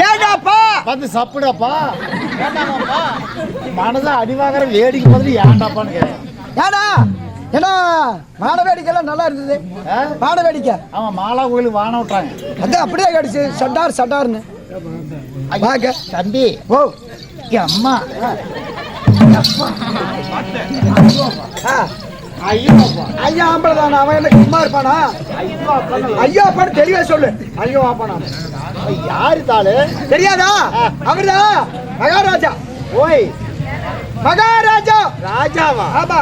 ஏடாப்பா பார்த்து சாப்பிடாப்பா ஏண்டாப்பா மனதை அடிவாங்கிற வேடிக்கை மாதிரி ஏண்டாப்பான்னு கேட்க ஏடா ஏன்னா வான வேடிக்கைலாம் நல்லா இருந்தது. வான வேடிக்கை ஆமா மாலா கோயிலுக்கு வான விட்டாங்க. அது அப்படியே கிடைச்சு சட்டார்னு வாங்க தம்பி. ஓ அம்மா ஐயா ஆம்பளை தானே அவன் என்ன சும்மா இருப்பானா? ஐயோ அப்பான்னு தெளிவா சொல்லு. ஐயோ ஆப்பானா யாரு தாளு தெரியாதா? அவர்தான் மகாராஜா. ஓய் மகாராஜா. ராஜாவா? ஆமா.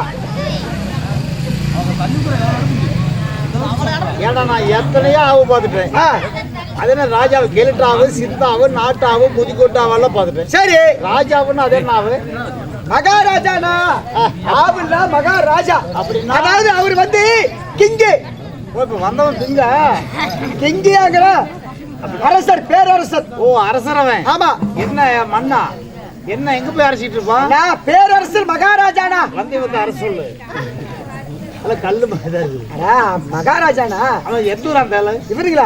ஏடா நான் எத்தனையோ ஆவு பார்த்துட்டேன். அது என்ன ராஜாவு கெலிட்டாவு சித்தாவு நாட்டாவு முதிக்கொட்டாவெல்லாம் பார்த்துட்டேன். சரி ராஜாவுன்னு அது என்ன ஆவு? மகாராஜானா ஆவுன்னா மகாராஜா அப்படின்னா அதாவது அவர் வந்து கிங்கு. இப்ப வந்தவன் திங்க கிங்கியாங்கிற அரசர் பேரரசர். ஓ அரசரவன். ஆமா. என்ன மன்னா என்ன எங்க போய் அரைச்சிட்டு இருப்பான்? நான் பேரரசர் மகாராஜானா வந்து வந்து அரசு சொல்லு. அல்ல கல்லு மகாராஜானா அவன் எத்தூரான் தேல இவருங்களா?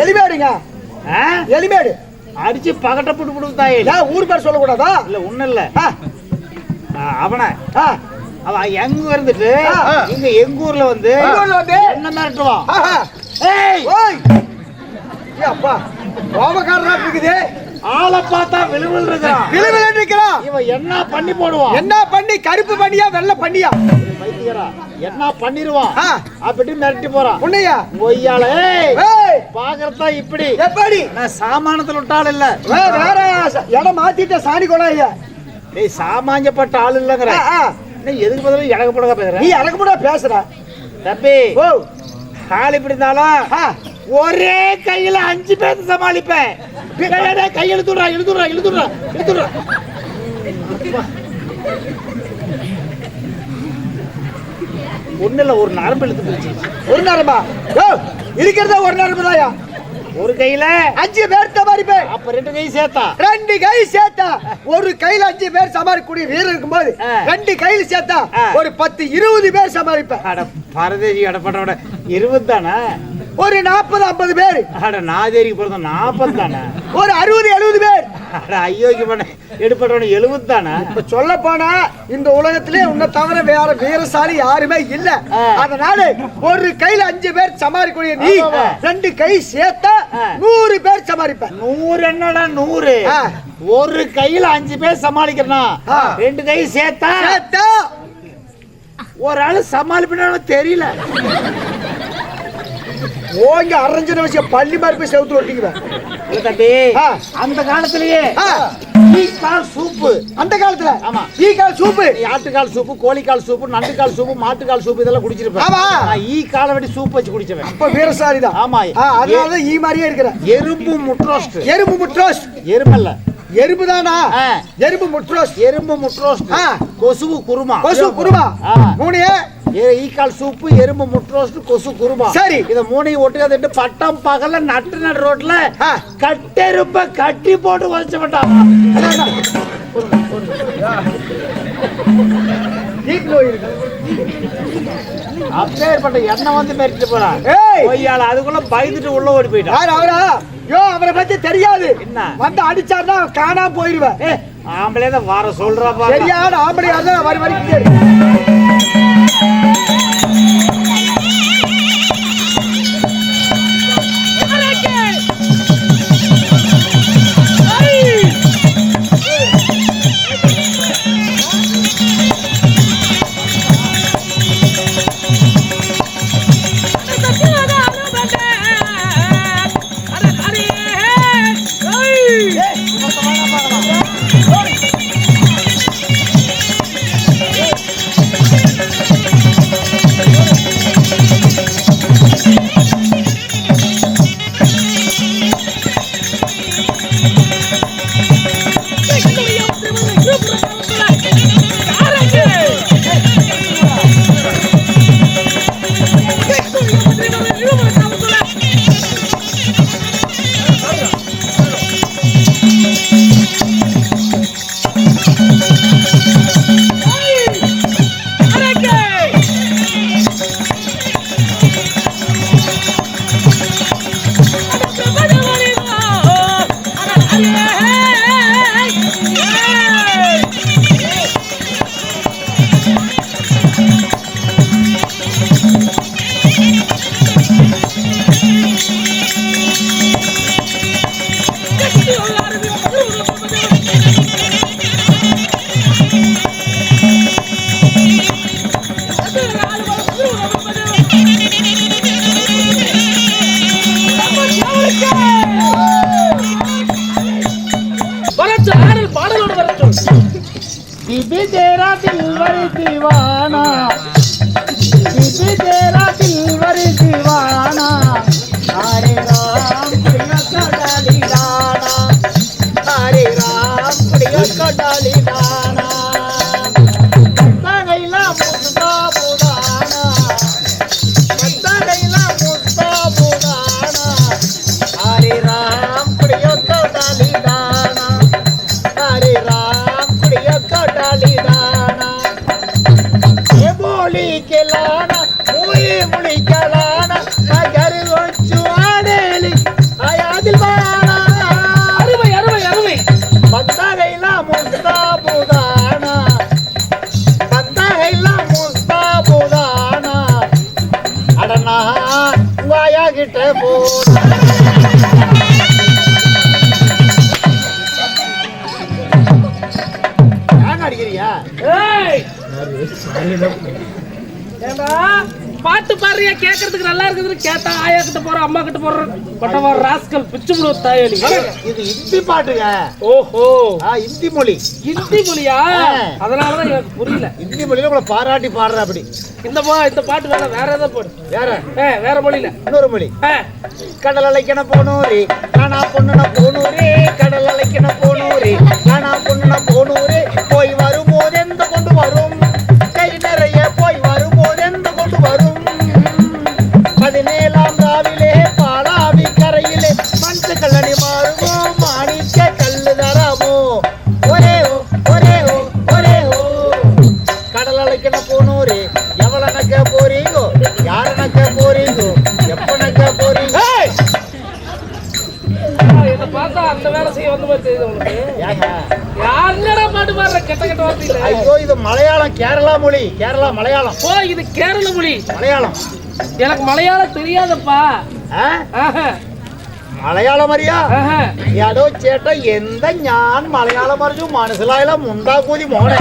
எலிமேடுங்க. எலிமேடு அடிச்சு பகட்ட புட்டு புட்டு தாயே. ஊர் பேர் சொல்லக்கூடாதா? இல்ல ஒண்ணு இல்ல அவன அவன் எங்க இருந்துட்டு இங்க எங்க ஊர்ல வந்து என்ன மிரட்டுவான். அப்பா கோபக்காரனா இருக்குது. ஆளை பார்த்தா விழுவில் இருக்கிறான். விழுவில் இருக்கிறான். இவன் என்ன பண்ணி போடுவான்? என்ன பண்ணி கருப்பு பண்ணியா வெள்ளை பண்ணியா? என்ன பண்ணிடுவான் அப்படி மிரட்டி போறான். உன்னையா ஒய்யால பாக்குறதா இப்படி எப்படி? நான் சாமானத்துல விட்டாள் இல்ல வேற இடம் மாத்திட்ட சாணி கொடாயா. நீ சாமானியப்பட்ட ஆள் இல்லங்கிற நீ எதுக்கு பதிலும் இறக்கப்படா பேசுற? நீ இறக்கப்படா பேசுற தம்பி. ஓ ஆள் இப்படி இருந்தாலும் ஒரே கையில 5 பேர் சமாளிப்பேன். கை இழுத்துடுறா இழுத்துடுறா இழுத்துடுறா இழுத்துடுறா. ஒண்ணு இல்ல ஒரு நரம்பு இழுத்து போச்சு. ஒரு நரம்பா இருக்கிறதா? ஒரு நரம்பு தாயா. ஒரு கையில 5 பேர் சமாளிப்பேன். அப்ப 2 கை சேர்த்தா 2 கை சேர்த்தா ஒரு கையில 5 பேர் சமாளிக்கக்கூடிய வீரர் இருக்கும்போது 2 கையில சேர்த்தா ஒரு 10-20 பேர் சமாளிப்பேன். அட பரதேசி அடப்பட 20 தானே? ஒரு 40-50 பேர். அட நாதேரிக்கு பிறந்த 40 தானே? ஒரு 60-70 பேர். அட ஐயோக்கு பண்ண எடுப்பட்டவன 70 தானே? இப்ப சொல்ல போனா இந்த உலகத்திலே உன்னை தவிர வேற வீரசாலி யாருமே இல்ல. அதனால ஒரு கையில 5 பேர் சமாளிக்கக்கூடிய நீ 2 கை சேர்த்தா 100 பேர் சமாளிப்பேன். 100 என்னடா 100? ஒரு கையில 5 பேர் சமாளிக்கிறனா 2 கை சேர்த்தா ஒரு ஆளு சமாளிப்பேன்னு தெரியல. ஓங்க அரஞ்சன விஷயம் பள்ளி மாதிரி போய் செவுத்து ஓட்டிக்குவேன். அந்த காலத்திலேயே ஈக்கால் சூப்பு. அந்த காலத்துல ஆமா ஈக்கால் சூப்பு, ஆட்டுக்கால் சூப்பு, கோழிக்கால் சூப்பு, நண்டுக்கால் சூப்பு, மாட்டுக்கால் சூப்பு இதெல்லாம் குடிச்சிருப்பேன். ஆமா ஈ காலை வெட்டி சூப்பு வச்சு குடிச்சவன். அப்ப வீரசாலி தான். ஆமா அதனால ஈ மாதிரியே இருக்கிற. எறும்பு முட்ரோஸ்ட். எறும்பு முட்ரோஸ்ட். எறும்பல்ல எறும்பு தானா? எறும்பு முட்ரோஸ்ட். எறும்பு முட்ரோஸ்ட். கொசு குருமா. கொசு குருமா. மூணே ஈக்கால் சூப்பு, எறும்பு முட்ரோஸ்ட், கொசு குருமா. சரி இத மூணையும் ஒட்டுக்காது பட்டம் பகல்ல நடு ரோட்ல கட்டெருப்ப கட்டி போட்டு வச்சு விட்டான். அப்பேற்பட்ட எண்ணெய் வந்து மெரிட்டு போறான். அதுக்குள்ள பயந்துட்டு உள்ள ஓடி போயிட்டான். அவரை பத்தி தெரியாது. என்ன வந்து அடிச்சாருன்னா காணாம போயிருவேன். ஆம்பளே தான் வர சொல்றப்பா. சரியான ஆம்பளையா தான் வரி வரைக்கும் तेरा दिल वर दीवाना हरे राम कुड़िया का डाली दाना हरे राम कुड़िया का डाली दाना बत्ता गैला मुस्ता बुदाना बत्ता गैला मुस्ता बुदाना हरे राम कुड़िया का डाली दाना हरे राम कुड़िया का डाली दाना ये बोली के लाना मुड़ी के लाना अगर वो चुआनेली आया दिलवाना அருமை அருமை அருமை. बत्ता गैला मुस्ता बुदाना बत्ता गैला मुस्ता बुदाना अड़ना वाया गिटे बोला யாங்க அடிக்கிறியா ஏய் ஏண்டா பாட்டு பாடுறியா கேட்கறதுக்கு நல்லா இருக்குதுன்னு கேட்டா ஆயா கிட்ட போற அம்மா கிட்ட போற பட்டவா ராஸ்கல் பிச்சு முழு தாயலி. இது ஹிந்தி பாட்டுங்க ஓஹோ ஹிந்தி மொழி ஹிந்தி மொழியா? அதனாலதான் எனக்கு புரியல. ஹிந்தி மொழியில உங்களை பாராட்டி பாடுற அப்படி இந்த பாட்டு வேற ஏதோ போடு. வேற வேற மொழியில இன்னொரு மொழி கடல் அலைக்கண போனூரே நானா பொண்ணுன போனூரே கடல் அலைக்கண போனூரே நானா பொண்ணுன போனூரே போய் வரும்போது எந்த கொண்டு வரும் கை நிறைய போய் வரும்போது எந்த கொண்டு வரும் 17ஆம் ராவிலே பாலாவி கரையிலே மஞ்ச கல்லணி மாறுமோ மாணிக்க கல்லு தராமோ ஒரே ஓ ஒரே ஓ ஒரே ஓ கடல் அலைக்கண போனூரே எவ்வளவு நக்க போறீங்கோ யார நக்க போறீங்கோ எப்ப நக்க போறீங்க என்ன பார்த்தா அந்த வேலை செய்ய வந்த மாதிரி தெரியுது உங்களுக்கு. ஏங்க யாருங்கடா பாட்டு பாடுற கெட்ட கெட்ட வார்த்தையில? ஐயோ இது மலையாளம் கேரளா மொழி கேரளா மலையாளம் ஓ இது கேரள மொழி. மலையாளம் எனக்கு மலையாளம் தெரியாதப்பா. ആ? ஆஹா, മലയാളം അറിയാ ஆஹா. എടോ ചേട്ടാ എന്താ ഞാൻ മലയാളം പറഞ്ഞു മനസ്സിലായില്ല മുണ്ടാക്കൂലി മോനെ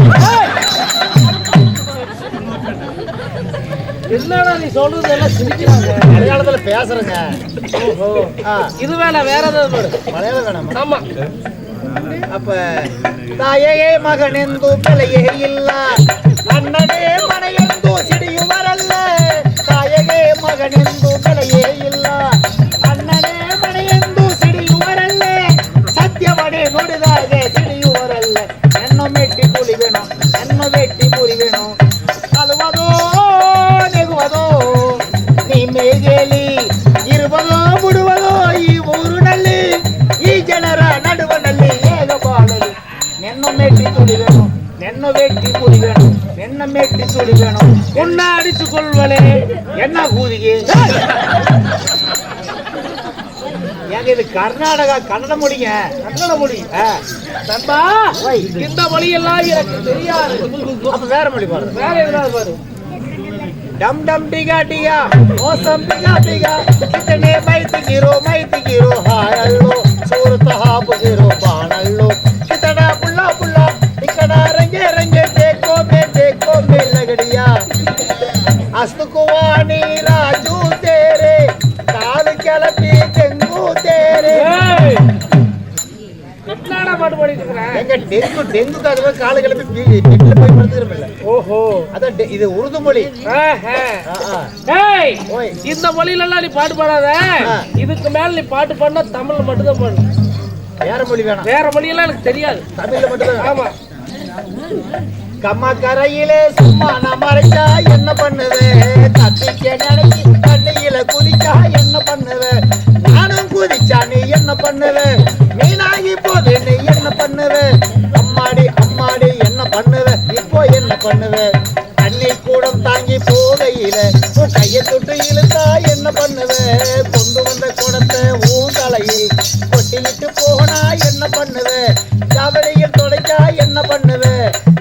என்னடா நீ சொல்றது எல்லாம் சிரிக்கிறாங்க. മലയാളത്തില് പേசுறேங்க ஓஹோ ആ இது வேணா வேற ஏதாவது பாடு. മലയാളം വേണം ஆமா അപ്പ തായേ മകനെന്തു ಬೆಲೆಯೇ ಇಲ್ಲ ಅಣ್ಣನೇ ಮನೆಯೆಂದು ಸಿಡಿಯುವರಲ್ಲ ತಾಯೇ ಮಗನೆಂದು ಬೆಲೆಯೇ ಇಲ್ಲ ಅಣ್ಣನೇ ಮನೆಯೆಂದು ಸಿಡಿಯುವರಲ್ಲ ಸತ್ಯವನೇ ನುಡಿದಾಗೆ ಸಿಡಿಯುವರಲ್ಲ ಎನ್ನ ಮೆಟ್ಟಿ ತುಳಿವೆನು ಎನ್ನ ಮೆಟ್ಟಿ ಮುರಿವೆನು ಅಲುವದೋ ನೆಗುವದೋ ನೀ ಮೇಗೇಲಿ ಇರುವುದೋ ಬಿಡುವುದೋ ಈ ಊರಿನಲ್ಲಿ ಈ ಜನರ ನಡುವನಲ್ಲಿ ಹೇಗ ಬಾಳಲಿ ನೆನ್ನ ಮೆಟ್ಟಿ ತುಳಿವೆನು ನೆನ್ನ ಮೆಟ್ಟಿ ಮುರಿವೆನು ನೆನ್ನ ಮೆಟ್ಟಿ ತುಳಿವೆನು உன்னை அடிச்சு கொள்வனே. என்ன கூதிಗೆ ஏங்க இது கர்நாடகா கன்னட மொழிங்க கன்னட மொழி. ஆ, நண்பா வை. இந்த மொழியெல்லாம் எனக்கு தெரியாது. அப்ப வேற மொழி பாரு வேற எதாவது பாரு. डम डम डिगा डिगा मौसम डिगा डिगा कितने मैत गिरो हाय अल्लो सूरत हाप गिरो बाण अल्लो कितना बुल्ला बुल्ला इकड़ा रंगे रंगे देखो में लगड़िया अस्तुकुवानी राजू तेरे काल कलपी तेंगू तेरे ஏய், என்னடா பாட்டு பாடிட்டு இருக்கிறேன்? எங்க டெங்குக்கு அது மாதிரி காலு கிளப்பி வீட்டுல போய் படுத்துக்கிறோம்ல ஓஹோ அதான் இது உருது மொழி ஆஹா. ஆ, ஆ. ஏய் ஓய் இந்த மொழியில எல்லாம் நீ பாட்டு பாடாத. ஆ. இதுக்கு மேல நீ பாட்டு பாடினா தமிழ்ல மட்டும்தான் பாடு. வேற மொழி வேணாம் வேற மொழியெல்லாம் எனக்கு தெரியாது. தமிழ்ல மட்டும் ஆமா கம்மா கரையிலே சும்மா நான் மறைச்சா என்ன பண்ணுவே தப்பிக்க நினைச்சு தண்ணியில குதிச்சா என்ன பண்ணுவே நானும் குதிச்சா நீ என்ன பண்ணுவே மீனாகி போது நீ என்ன பண்ணுவே அம்மாடி அம்மாடி என்ன பண்ணுவே இப்போ என்ன பண்ணுவே தண்ணி கூடம் தாங்கி போகையில உன் கையை தொட்டு இழுத்தா என்ன பண்ணுவே கொண்டு வந்த குடத்தை ஊன் தலையில் கொட்டிக்கிட்டு போனா என்ன பண்ணுவே ஜாவடியில் தொடைச்சா என்ன பண்ணுவே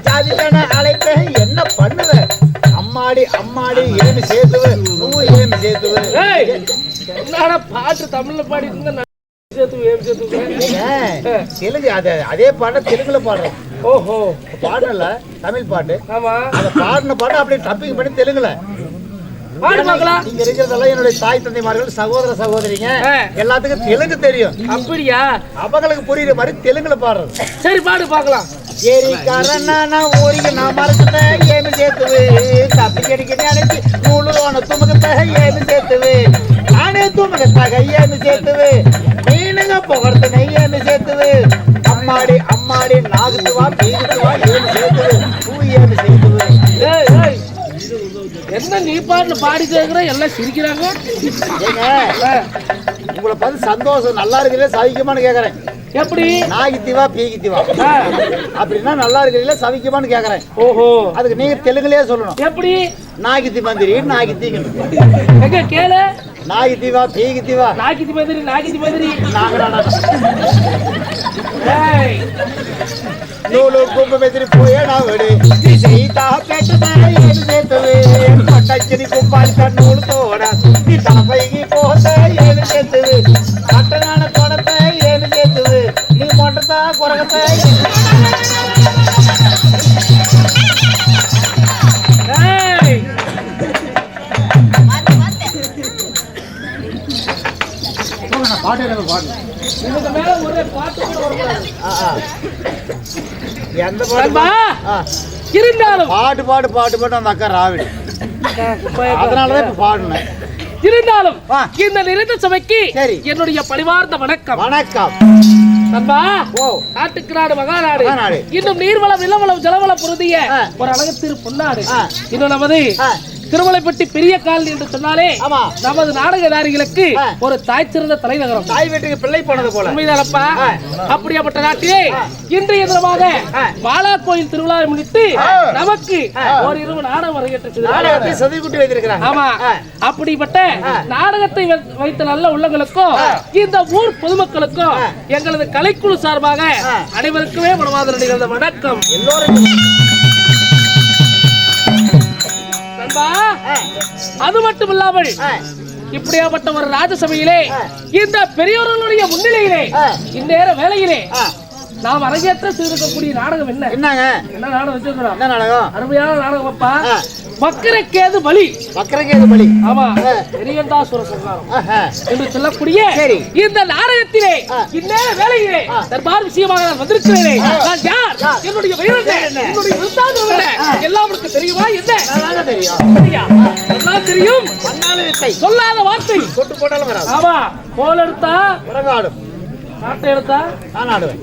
ஜாதி வேணா அழைப்பேன் என்ன பண்ணுவே அம்மாடி அம்மாடி ஏமி சேர்த்துவே நூறு ஏமி சேர்த்துவே ஏய் என்னடா பாட்டு தமிழ்ல பாடிட்டு இருந்தா தெலுங்கு அதே பாட தெலுங்குல பாடுறேன் ஓஹோ பாடல தமிழ் பாட்டு ஆமா அத பாடின பாட்டு அப்படியே டப்பிங் பண்ணி தெலுங்குல பாடு பார்க்கலாம். இங்க இருக்கிறதெல்லாம் என்னுடைய தாய் தந்தைமார்கள் சகோதர சகோதரிங்க ஆ. எல்லாத்துக்கும் தெலுங்கு தெரியும் அப்படியா? அவங்களுக்கு புரியுற மாதிரி தெலுங்குல பாடுறது சரி பாடு பார்க்கலாம். ஏரிக்காரன் நான் ஊರಿಗೆ ನಾ ಮರಕತೆ ಏಮಿ ಸೇತುವೆ ಕಪ್ಪಿ ಕೆಡಿಗೆ ನೆನೆಸಿ ನೂಲುರೋಣ ತುಮಕತೆ ಏಮಿ ಸೇತುವೆ ನಾನೇ ತುಮಕತಾಗ ಏಮಿ ಸೇತುವೆ ನೀನಗ ಪೊಗರ್ತನೆ ಏಮಿ ಸೇತುವೆ ಅಮ್ಮಾಡಿ ಅಮ್ಮಾಡಿ ನಾಗುತ್ತವಾ ಬೀಗುತ್ತವಾ ಏಮಿ ಸೇತುವೆ ಹೂ ಏಮಿ ಸೇತುವೆ ஏய் ஏய் என்ன நீ பாட்டுல பாடி கேக்குற எல்லாம் சிரிக்கிறாங்க ஏங்க உங்களை பார்த்து சந்தோஷம் நல்லா இருக்கிறீங்களா சவிக்குமான்னு கேக்குறேன் எப்படி நாகித்திவா பீகித்திவா அப்படின்னா நல்லா இருக்கிறீங்களா சவிக்குமான்னு கேக்குறேன் ஓஹோ அதுக்கு நீங்க தெலுங்குலயே சொல்லணும் எப்படி நாகித்தி மந்திரி நாகித்திங்க எங்க கேளு நாகித்திவா பீகித்திவா நாகித்தி மாதிரி நாங்க ஏய் நூலு கும்ப மெதிரி போயே நாவடி சீதா பெட்டதே ஏது சேத்துவே பட்டச்சிரி கும்பால் கண்ணூல் தோட நீ தலப்பைகி போதே ஏது சேத்துவே கட்டனான தோடத்தை ஏது சேத்துவே நீ மொட்டதா குரகத்தை ஏய் பாட்டு எனக்கு பாட்டு இதுக்கு மேல ஒரே பாட்டு கூட வரக்கூடாது எந்த நண்பா, பாட்டு இருந்தாலும் பாட்டு பாட்டு பாட்டு பாட்டு அந்த அக்கா ராவிடி அதனாலதான் இப்ப பாடுனேன் இருந்தாலும் ஆ. இந்த நிறைந்த சபைக்கு சரி. என்னுடைய பணிவார்ந்த வணக்கம் வணக்கம் நண்பா ஓ நாட்டுக்கு நாடு மகாநாடு மகாநாடு. இன்னும் நீர்வளம் நிலவளம் ஜலவளம் பொருந்திய ஆ. ஒரு அழகு திரு பொன்னாடு ஆ. இன்னும் நமது ஆ. திருமலைப்பட்டி பெரிய காலனி என்று சொன்னாலே ஆமா. நமது நாடகதாரிகளுக்கு ஆ. ஒரு தாய் சிறந்த தலைநகரம் தாய் வீட்டுக்கு பிள்ளை போனது போல உண்மைதானப்பா ஆ. அப்படியாப்பட்ட நாட்டிலே இன்றைய தினமாக ஆ. பாலா கோயில் திருவிழாவை முன்னிட்டு ஆ. நமக்கு ஒரு இரவு நாடகம் அரங்கேற்று நாடகத்தை சதிக்குட்டி வைத்திருக்கிறாங்க ஆமா ஆ. அப்படிப்பட்ட ஆ. நாடகத்தை வைத்த நல்ல உள்ளங்களுக்கும் ஆ. இந்த ஊர் பொதுமக்களுக்கும் ஆ. எங்களது கலைக்குழு சார்பாக ஆ. அனைவருக்குமே மனமார்ந்த நிகழ்ந்த வணக்கம் எல்லோரும் நண்பா அது மட்டும் இல்லாமல் இப்படியாப்பட்ட ஒரு ராஜசபையிலே இந்த பெரியவர்களுடைய முன்னிலையிலே ஆ. இந்நேர வேளையிலே ஆ. நாம் அரங்கேற்ற செய்திருக்கக்கூடிய நாடகம் என்ன என்னங்க என்ன நாடகம் வச்சிருக்கிறோம் என்ன நாடகம் அருமையான நாடகம் அப்பா ஆ. வக்கரக்கேது பலி வக்கரகேது பலி ஆமா ஆ. பெரியந்தாசுர சங்காரம் ஆஹா. என்று சொல்லக்கூடிய சரி. இந்த நாடகத்திலே ஆ. இந்நேர வேளையிலே ஆ. தர்பார் விஷயமாக நான் வந்திருக்கிறேனே ஆ. நான் யார் யார்? என்னுடைய வயது என்ன என்னுடைய விருத்தாந்தம் என்ன ஆ. எல்லாம் உங்களுக்கு தெரியுமா என்ன நல்லாதான் தெரியும் சரியா? எல்லாம் தெரியும் மண்ணாலும் வித்தை சொல்லாத வார்த்தை கொட்டு போட்டாலும் வராது ஆமா கோல் எடுத்தா உறங்காடும் நாட்டை எடுத்தா நான் ஆடுவேன்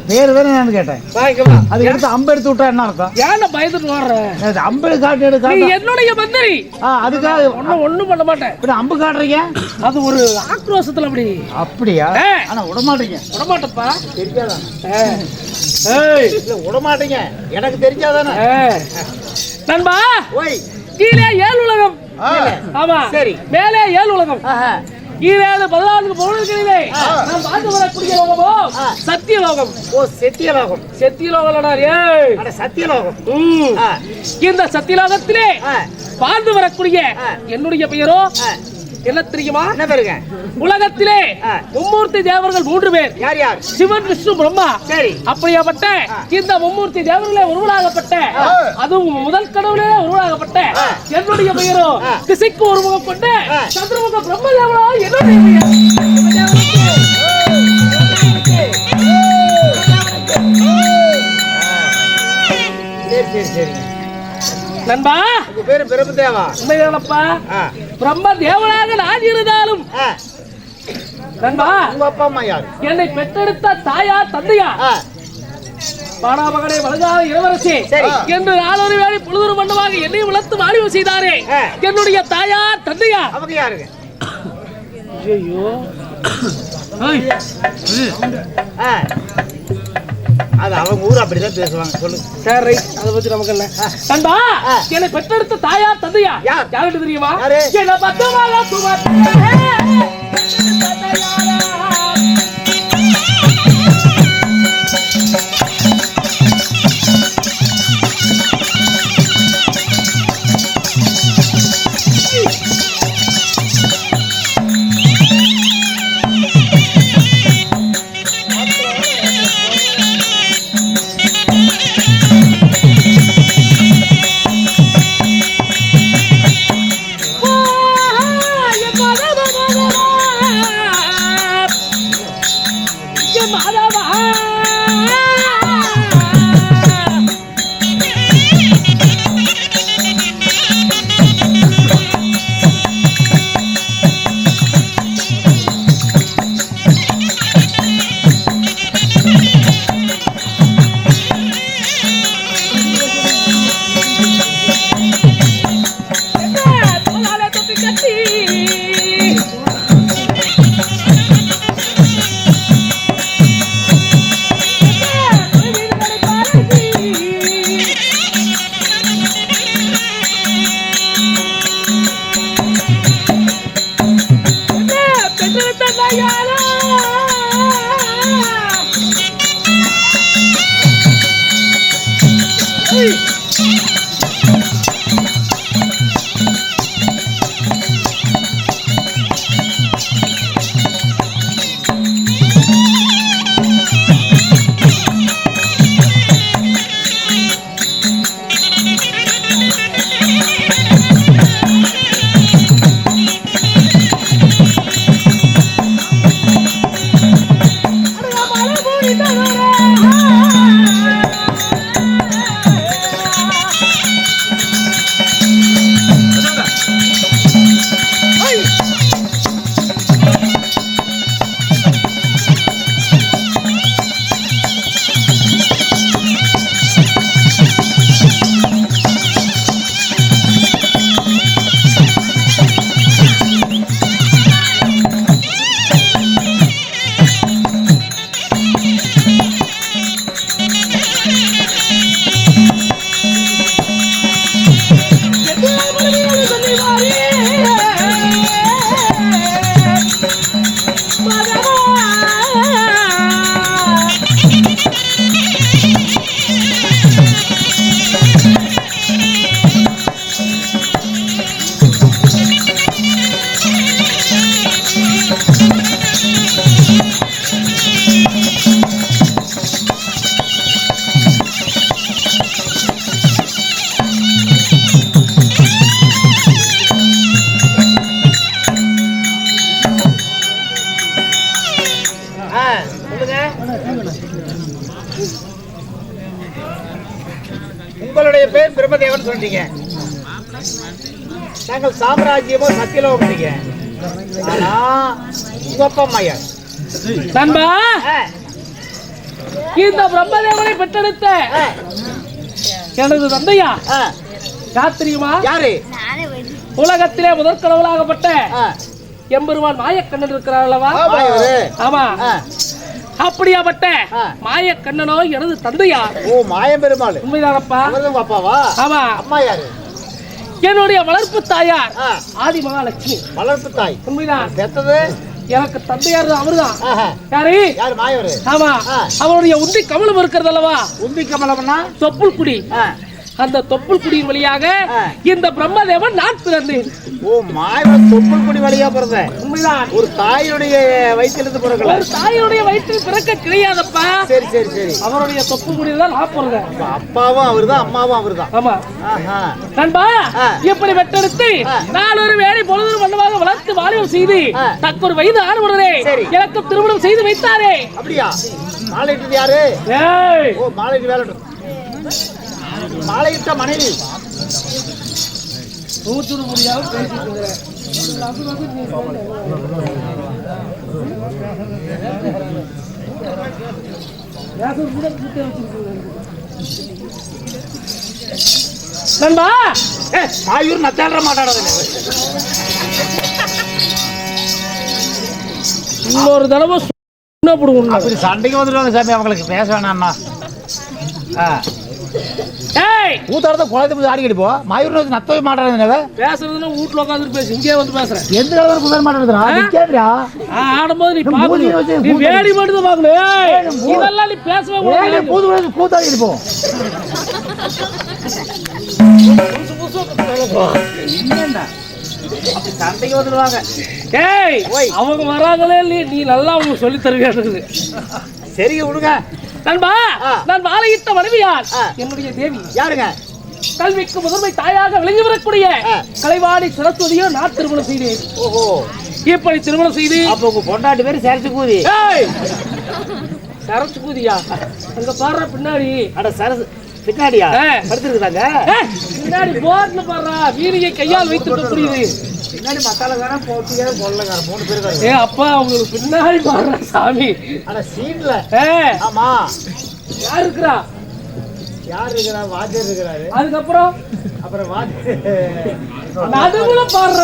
பேரு தானே நான் கேட்டேன். வாங்கிக்கலாம். அது எடுத்து அம்பு எடுத்து விட்டா என்ன அர்த்தம்? ஏன்னா பயந்துட்டு வர்றேன். அம்பு காட்டு எடுக்க என்னுடைய மந்திரி. அதுக்காக ஒண்ணும் பண்ண மாட்டேன். அம்பு காட்டுறீங்க? அது ஒரு ஆக்ரோஷத்துல அப்படி. அப்படியா? ஆனா விடமாட்டீங்க. விடமாட்டப்பா. தெரியாதா? இல்ல விடமாட்டீங்க. எனக்கு தெரிஞ்சாதானே. நண்பா கீழே 7 உலகம். ஆமா சரி. மேலே 7 உலகம். கீழே 14 பவுனர்களே நாம் பார்த்து வரக்கூடிய லோகமோ சத்தியலோகம். ஓ சத்தியலோகம். சத்தியலோகம்டா. ஏய் அட சத்தியலோகம். இந்த சத்தியலோகத்திலே வாழ்ந்து வரக்கூடிய என்னுடைய பெயரோ என்ன தெரியுமா? என்ன பேருங்க? உலகத்திலே மும்மூர்த்தி தேவர்கள் 3 பேர். யார் யார்? சிவன், விஷ்ணு, பிரம்மா. சரி. அப்படியாப்பட்ட இந்த மும்மூர்த்தி தேவர்களே உருவலாகப்பட்ட, அதுவும் முதல் கடவுளே உருவலாகப்பட்ட என்னுடைய பெயரோ திசைக்கு ஒருமுகம் கொண்ட சந்திரமுக பிரம்ம தேவரா என்னுடைய பெயர். சரி சரி சரி. நண்பா உங்க பேரு பிரம்மதேவா? உண்மையானப்பா. பிரம்ம தேவனாக நான் இருந்தாலும் நண்பா உங்க அப்பா அம்மா யார்? என்னை பெற்றெடுத்த தாயா தந்தையா பாடாமகனே வழங்காத இளவரசி என்று நாளொரு வேலை பொழுது மண்டமாக என்னை வளர்த்து வாழிவு செய்தாரே என்னுடைய தாயா தந்தையா அவங்க யாருங்க? ஐயோ அது அவங்க ஊர் அப்படிதான் பேசுவாங்க. சொல்லு. சரி அதை பத்தி நமக்கு என்ன நண்பா. என்னை பெற்றெடுத்த தாயா தந்தையா யார்கிட்ட தெரியுமா? என்ன பத்தமாக சுமார் உங்களுடைய பேர் பிரம்மதேவன் சொல்றீங்க. நாங்கள் சாம்ராஜ்யமோ சத்தியலோகம் பண்ணீங்க. ஆனா உங்க அப்பா அம்மா யார்? நண்பா இந்த பிரம்மதேவனை பெற்றெடுத்த எனது தந்தையா யார் தெரியுமா? யாரு? உலகத்திலே முதல் கடவுளாகப்பட்ட எம்பெருமான் மாயக்கண்ணன் இருக்கிறார் அல்லவா? ஆமா, அப்படியாப்பட்ட மாயக்கண்ணனோ எனது தந்தையா. ஓ, மாயம்பெருமாள். உண்மைதானப்பா? அப்பாவா? ஆமா. அம்மா யாரு? என்னுடைய வளர்ப்பு தாயார் ஆதி மகாலட்சுமி. வளர்ப்பு தாய். உண்மைதான். பெத்தது எனக்கு தந்தையார் அவருதான். யாரு? யாரு? மாயவரு. ஆமா, அவருடைய உண்டி கமலம் இருக்கிறது அல்லவா? உண்டி கமலம்னா தொப்புள் குடி. அந்த தொப்புள் குடியின் வழியாக இந்த பிரம்மதேவன் நான் பிறந்தேன். ஓ, மாயவன் தொப்புள் குடி வழியா பிறந்த. உண்மைதான். ஒரு தாயுடைய வயிற்றிலிருந்து பிறக்கல. ஒரு தாயுடைய வயிற்றில் பிறக்க கிடையாதப்பா. சரி சரி சரி. அவருடைய தொப்புள் குடியில் தான் நான் பிறந்தேன். அப்பாவும் அவர்தான், அம்மாவும் அவர்தான். ஆமா. நண்பா, இப்படி வெட்டெடுத்து நான் ஒரு வேலை பொழுது மண்டமாக வளர்த்து வாலிபம் செய்து தக்க ஒரு வயது ஆனவுடனே எனக்கு திருமணம் செய்து வைத்தாரே. அப்படியா? மாலையிட்டது யாரு? ஓ, மாலையிட்டு வேலை. மாலையிட்ட மனைவி. நூற்று முடியாம பேசிட்டு நண்பா, மாயூர் நான் தேட மாட்டானது. இன்னொரு தடவை அப்படி சண்டைக்கு வந்துடுவாங்க சாமி. அவங்களுக்கு பேச வேணாம்மா. ஊத்தாரத குழந்தை ஆடிக்கிட்டு போ. மாயூர் நத்தவே மாட்டானது. பேசுறதுன்னா வீட்டுல உட்காந்து பேசு. இங்கே வந்து பேசுறேன். எந்த அளவுக்கு புதல் மாட்டானதுடா? ஆடும்போது நீ பாக்கணும், நீ வேடி மட்டும் பாக்கணும். இதெல்லாம் நீ பேசவே கூடாது. பூது கூத்தாடிக்கிட்டு போ. சண்டைக்கு வந்துடுவாங்க. அவங்க வராங்களே, நீ நல்லா அவங்க சொல்லி தருவீங்க. சரி விடுங்க நண்பா. நான் மாலையிட்ட மனைவியார் என்னுடைய தேவி. யாருங்க? கல்விக்கு முதன்மை தாயாக விளங்கி வரக்கூடிய கலைவாணி சரஸ்வதியோ நான் திருமணம் செய்தேன். ஓஹோ, இப்படி திருமணம் செய்து அப்ப உங்க பொண்டாட்டி பேரு சரசு கூதி. சரசு கூதியா? அங்க பாடுற பின்னாடி. அட சரசு பின்னாடியா படுத்துருக்குதாங்க? பின்னாடி போர்ட்ல பாடுறா. வீரியை கையால் வைத்து புரியுது. பின்னாடி மசாலாக்காரன் போட்டியார் கொள்ளக்காரன் 3 பேர் இருக்காங்க. அப்பா அவங்களுக்கு பின்னாடி பாடுற சாமி. அட சீன்ல. ஆமா. யார் இருக்கிறா? யார் இருக்கிறா? வாத்தியார் இருக்கிறாரு. அதுக்கப்புறம் அப்புறம் நடுவுல பாடுற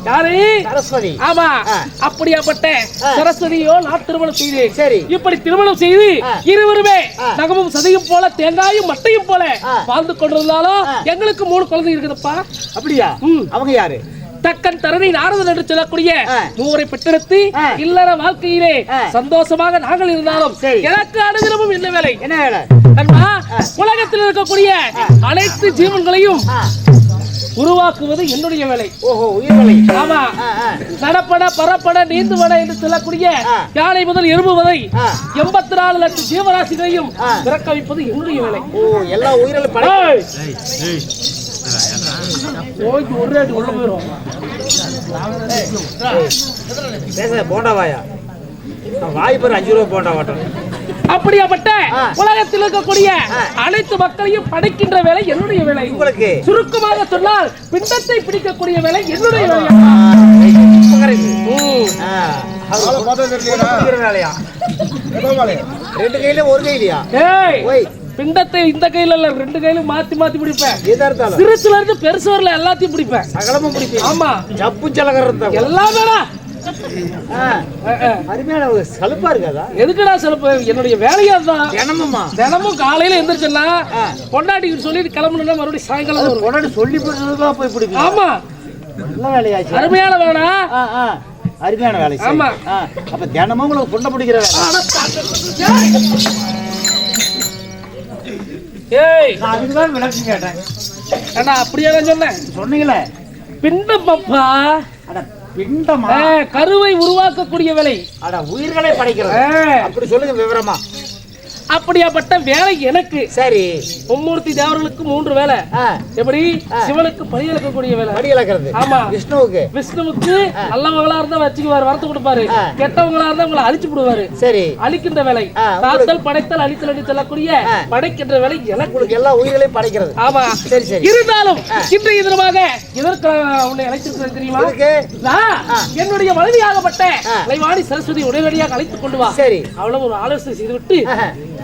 யாரு? சரஸ்வதி. ஆமா, அப்படியாப்பட்ட சரஸ்வதியோ நான் திருமணம் செய்தேன். சரி. இப்படி திருமணம் செய்து இருவருமே நகமும் சதையும் போல தேங்காயும் மட்டையும் போல வாழ்ந்து கொண்டிருந்தாலும் எங்களுக்கு 3 குழந்தை இருக்குதுப்பா. அப்படியா? அவங்க யாரு? தக்கன் தரணி நாரதன் என்று சொல்லக்கூடிய 3 பெற்றெடுத்து இல்லற வாழ்க்கையிலே சந்தோஷமாக நாங்கள் இருந்தாலும் எனக்கு அனுதினமும் என்ன வேலை? என்ன வேலை? உலகத்தில் இருக்கக்கூடிய அனைத்து ஜீவன்களையும் உருவாக்குவது என்னுடைய வேலை. ஓஹோ, உயிர் வேலை. ஆமா. நடப்பட பரப்பட நீந்துவட என்று சொல்லக்கூடிய யானை முதல் எறும்பு வரை 84 லட்சம் ஜீவராசிகளையும் பிறக்க வைப்பது என்னுடைய வேலை. ஓ, எல்லா உயிரிலும் படை. ஒரு அடி உள்ள போயிடும். பேச போண்டாவாயா? வாய் பேர் 5 ரூபாய் போண்டா வாட்டம். அப்படியாப்பட்ட உலகத்தில் இருக்கக்கூடிய அனைத்து மக்களையும் படைக்கின்ற வேலை என்னுடைய வேலை. உங்களுக்கு சுருக்கமாக சொன்னால் பிண்டத்தை பிடிக்கக்கூடிய வேலை என்னுடைய வேலை. வேலையா? 2 கையில ஒரு கையிலையா? பிண்டத்தை இந்த கையில இல்ல 2 கையிலும் மாத்தி மாத்தி பிடிப்பேன். சிறுசுல இருந்து பெருசு வரல எல்லாத்தையும் பிடிப்பேன். சகலமும் பிடிப்பேன். ஆமா, ஜப்பு சலகரம் எல்லாமே. அருமையான சலுப்பா இருக்காதா? எதுக்குடா சலுப்பு? என்னுடைய வேலையா தான். தினமும் காலையில எந்திரிச்சா பொண்டாட்டிக்கு சொல்லிட்டு கிளம்பணும்னா மறுபடியும் சாயங்காலம் பொண்டாட்டி சொல்லி போய் பிடிக்கும். ஆமா, நல்ல வேலையாச்சு. அருமையான வேலை. அருமையான வேலை. ஆமா. அப்ப தினமும் உங்களுக்கு புண்ட பிடிக்கிற அதுக்குதான் விளக்கு கேட்டேன். அப்படியே சொன்னேன். சொன்னீங்களே பிண்டம் அப்பா. பிண்டமா? கருவை உருவாக்கக்கூடிய வேலை. அட, உயிர்களை படைக்கிறது. அப்படி சொல்லுங்க விவரமா. அப்படியாப்பட்ட வேலை எனக்கு. சரி, மும்மூர்த்தி தேவர்களுக்கு 3 வேலை. எப்படி? சிவனுக்கு பழி இழக்கக்கூடிய வேலை. படி இழக்கிறது. ஆமா. விஷ்ணுவுக்கு நல்லவங்களா இருந்தா வச்சுக்குவாரு, வரத்து கொடுப்பாரு. கெட்டவங்களா இருந்தா உங்களை அழிச்சு விடுவாரு. சரி, அழிக்கின்ற வேலை. காத்தல், படைத்தல், அழித்தல் என்று சொல்லக்கூடிய படைக்கின்ற வேலை எனக்கு. எல்லா உயிர்களையும் படைக்கிறது. ஆமா. சரி சரி. இருந்தாலும் இன்றைய தினமாக இதற்கு உன்னை அழைத்திருக்கிறேன் தெரியுமா? என்னுடைய மனைவியாகப்பட்ட கலைவாணி சரஸ்வதி உடனடியாக அழைத்துக் கொண்டு வா. சரி, அவ்வளவு ஒரு ஆலோசனை செய்துவிட்டு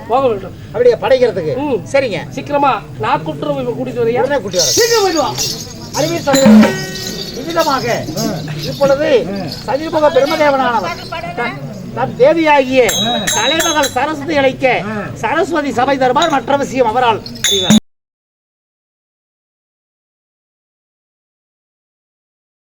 போக வேண்டும். அப்படியே படைக்கிறதுக்கு. சரிங்க, சீக்கிரமா நான் கூட்டுறவு கூட்டிட்டு வரையா? கூட்டி வர. சீக்கிரம் போயிட்டு வா. அறிவியல் தலைவர்களே, இவ்விதமாக இப்பொழுது சதிமுக பிரம்மதேவனானவர் தன் தேவியாகிய தலைமகள் சரஸ்வதி அழைக்க சரஸ்வதி சபை தருவார். மற்ற விஷயம் அவரால் அறிவார்.